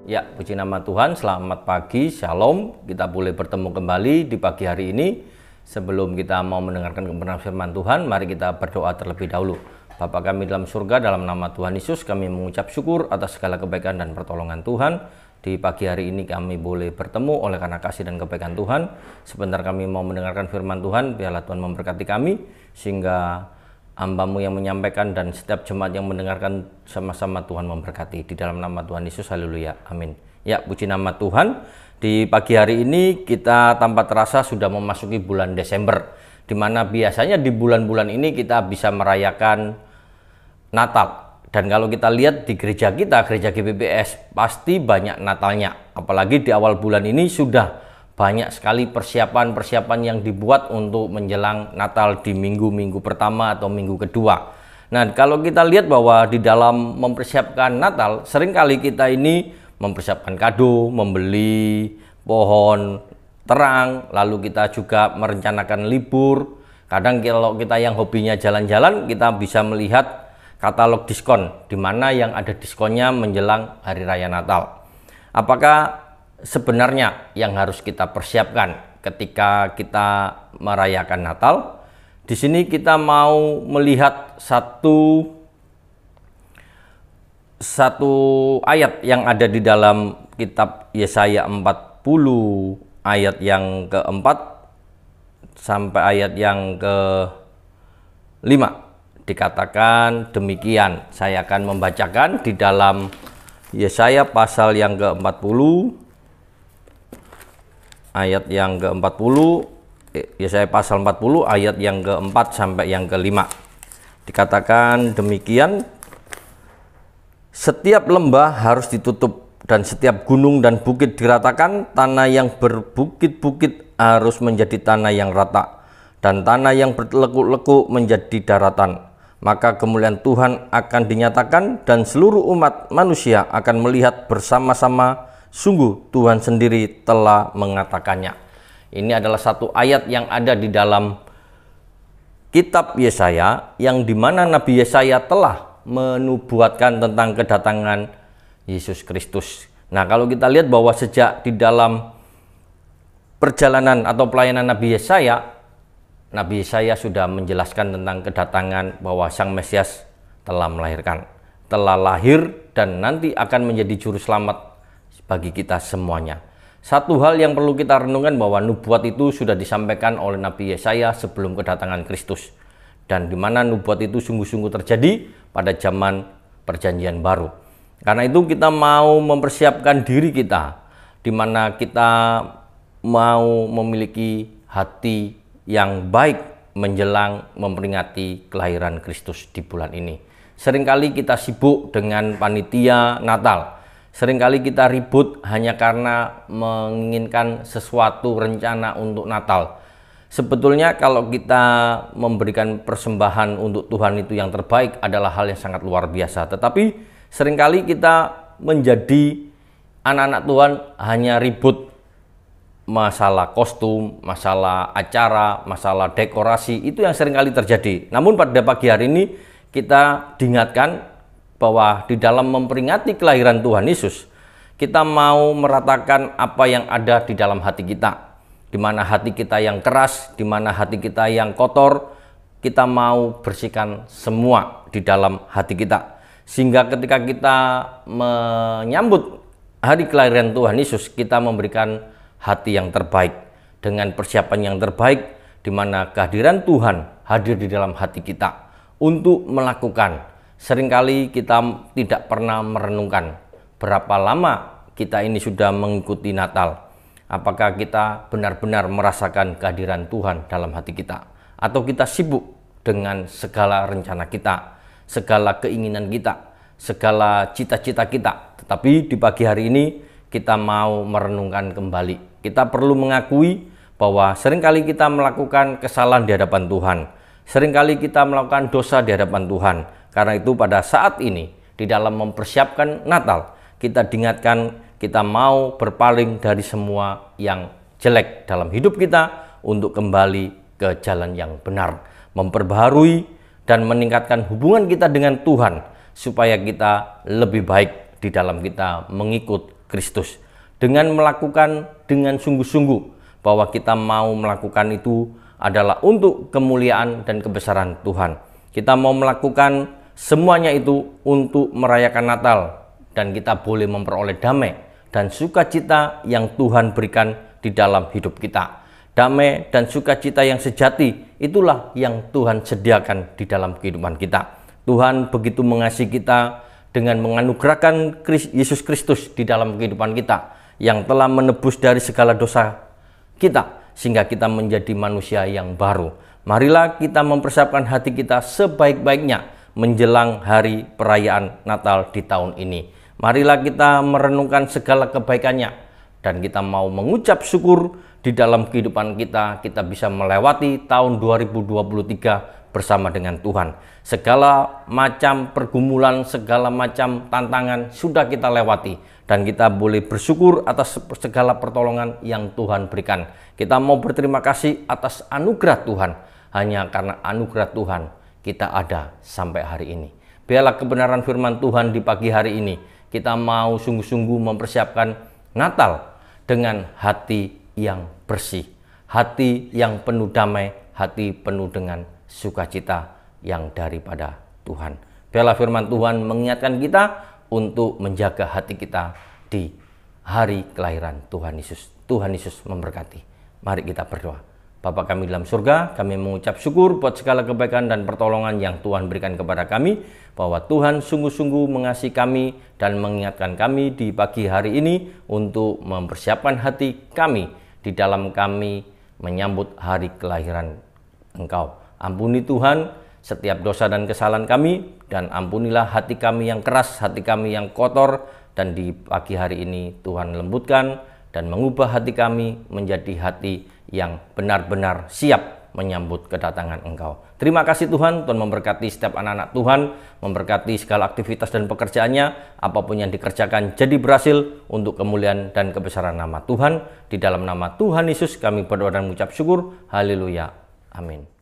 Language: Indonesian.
Ya, puji nama Tuhan, selamat pagi, shalom. Kita boleh bertemu kembali di pagi hari ini. Sebelum kita mau mendengarkan kebenaran firman Tuhan, mari kita berdoa terlebih dahulu. Bapa kami dalam surga, dalam nama Tuhan Yesus, kami mengucap syukur atas segala kebaikan dan pertolongan Tuhan. Di pagi hari ini kami boleh bertemu oleh karena kasih dan kebaikan Tuhan. Sebentar kami mau mendengarkan firman Tuhan, biarlah Tuhan memberkati kami, sehingga hamba-Mu yang menyampaikan dan setiap jemaat yang mendengarkan sama-sama Tuhan memberkati. Di dalam nama Tuhan Yesus, haleluya, amin. Ya, puji nama Tuhan. Di pagi hari ini kita tanpa terasa sudah memasuki bulan Desember, di mana biasanya di bulan-bulan ini kita bisa merayakan Natal. Dan kalau kita lihat di gereja kita, gereja GBBS, pasti banyak Natalnya. Apalagi di awal bulan ini sudah banyak sekali persiapan-persiapan yang dibuat untuk menjelang Natal di minggu-minggu pertama atau minggu kedua. Nah, kalau kita lihat bahwa di dalam mempersiapkan Natal, seringkali kita ini mempersiapkan kado, membeli pohon terang, lalu kita juga merencanakan libur. Kadang kalau kita yang hobinya jalan-jalan, kita bisa melihat katalog diskon, di mana yang ada diskonnya menjelang Hari Raya Natal. Apakah sebenarnya yang harus kita persiapkan ketika kita merayakan Natal? Di sini kita mau melihat satu ayat yang ada di dalam kitab Yesaya 40 ayat yang keempat sampai ayat yang ke-5. Dikatakan demikian. Saya akan membacakan di dalam Yesaya pasal yang ke-40 ayat yang ke-40, Yesaya pasal 40 ayat yang ke-4 sampai yang ke-5. Dikatakan demikian, setiap lembah harus ditutup dan setiap gunung dan bukit diratakan, tanah yang berbukit-bukit harus menjadi tanah yang rata dan tanah yang berlekuk-lekuk menjadi daratan. Maka kemuliaan Tuhan akan dinyatakan dan seluruh umat manusia akan melihat bersama-sama. Sungguh Tuhan sendiri telah mengatakannya. Ini adalah satu ayat yang ada di dalam kitab Yesaya, yang dimana Nabi Yesaya telah menubuatkan tentang kedatangan Yesus Kristus. Nah, kalau kita lihat bahwa sejak di dalam perjalanan atau pelayanan Nabi Yesaya sudah menjelaskan tentang kedatangan bahwa Sang Mesias telah melahirkan, telah lahir dan nanti akan menjadi juru selamat bagi kita semuanya. Satu hal yang perlu kita renungkan bahwa nubuat itu sudah disampaikan oleh Nabi Yesaya sebelum kedatangan Kristus, dan di mana nubuat itu sungguh-sungguh terjadi pada zaman Perjanjian Baru. Karena itu kita mau mempersiapkan diri kita, di mana kita mau memiliki hati yang baik menjelang memperingati kelahiran Kristus di bulan ini. Seringkali kita sibuk dengan panitia Natal. Seringkali kita ribut hanya karena menginginkan sesuatu rencana untuk Natal. Sebetulnya kalau kita memberikan persembahan untuk Tuhan itu yang terbaik adalah hal yang sangat luar biasa. Tetapi seringkali kita menjadi anak-anak Tuhan hanya ribut masalah kostum, masalah acara, masalah dekorasi. Itu yang seringkali terjadi. Namun pada pagi hari ini kita diingatkan bahwa di dalam memperingati kelahiran Tuhan Yesus, kita mau meratakan apa yang ada di dalam hati kita. Di mana hati kita yang keras, di mana hati kita yang kotor, kita mau bersihkan semua di dalam hati kita. Sehingga ketika kita menyambut hari kelahiran Tuhan Yesus, kita memberikan hati yang terbaik dengan persiapan yang terbaik, di mana kehadiran Tuhan hadir di dalam hati kita untuk melakukan. Seringkali kita tidak pernah merenungkan berapa lama kita ini sudah mengikuti Natal. Apakah kita benar-benar merasakan kehadiran Tuhan dalam hati kita? Atau kita sibuk dengan segala rencana kita, segala keinginan kita, segala cita-cita kita. Tetapi di pagi hari ini kita mau merenungkan kembali. Kita perlu mengakui bahwa seringkali kita melakukan kesalahan di hadapan Tuhan. Seringkali kita melakukan dosa di hadapan Tuhan. Karena itu pada saat ini, di dalam mempersiapkan Natal, kita diingatkan kita mau berpaling dari semua yang jelek dalam hidup kita untuk kembali ke jalan yang benar. Memperbaharui dan meningkatkan hubungan kita dengan Tuhan supaya kita lebih baik di dalam kita mengikut Kristus. Dengan melakukan dengan sungguh-sungguh bahwa kita mau melakukan itu adalah untuk kemuliaan dan kebesaran Tuhan. Kita mau melakukan semuanya itu untuk merayakan Natal, dan kita boleh memperoleh damai dan sukacita yang Tuhan berikan di dalam hidup kita. Damai dan sukacita yang sejati itulah yang Tuhan sediakan di dalam kehidupan kita. Tuhan begitu mengasihi kita dengan menganugerahkan Yesus Kristus di dalam kehidupan kita, yang telah menebus dari segala dosa kita, sehingga kita menjadi manusia yang baru. Marilah kita mempersiapkan hati kita sebaik-baiknya menjelang hari perayaan Natal di tahun ini. Marilah kita merenungkan segala kebaikannya, dan kita mau mengucap syukur di dalam kehidupan kita. Kita bisa melewati tahun 2023 bersama dengan Tuhan. Segala macam pergumulan, segala macam tantangan sudah kita lewati, dan kita boleh bersyukur atas segala pertolongan yang Tuhan berikan. Kita mau berterima kasih atas anugerah Tuhan. Hanya karena anugerah Tuhan kita ada sampai hari ini. Biarlah kebenaran firman Tuhan di pagi hari ini, kita mau sungguh-sungguh mempersiapkan Natal dengan hati yang bersih, hati yang penuh damai, hati penuh dengan sukacita yang daripada Tuhan. Biarlah firman Tuhan mengingatkan kita untuk menjaga hati kita di hari kelahiran Tuhan Yesus. Tuhan Yesus memberkati. Mari kita berdoa. Bapa kami dalam surga, kami mengucap syukur buat segala kebaikan dan pertolongan yang Tuhan berikan kepada kami, bahwa Tuhan sungguh-sungguh mengasihi kami dan mengingatkan kami di pagi hari ini untuk mempersiapkan hati kami di dalam kami menyambut hari kelahiran Engkau. Ampuni Tuhan setiap dosa dan kesalahan kami, dan ampunilah hati kami yang keras, hati kami yang kotor, dan di pagi hari ini Tuhan lembutkan dan mengubah hati kami menjadi hati yang benar-benar siap menyambut kedatangan Engkau. Terima kasih Tuhan. Tuhan memberkati setiap anak-anak Tuhan, memberkati segala aktivitas dan pekerjaannya, apapun yang dikerjakan jadi berhasil untuk kemuliaan dan kebesaran nama Tuhan. Di dalam nama Tuhan Yesus kami berdoa dan mengucap syukur. Haleluya. Amin.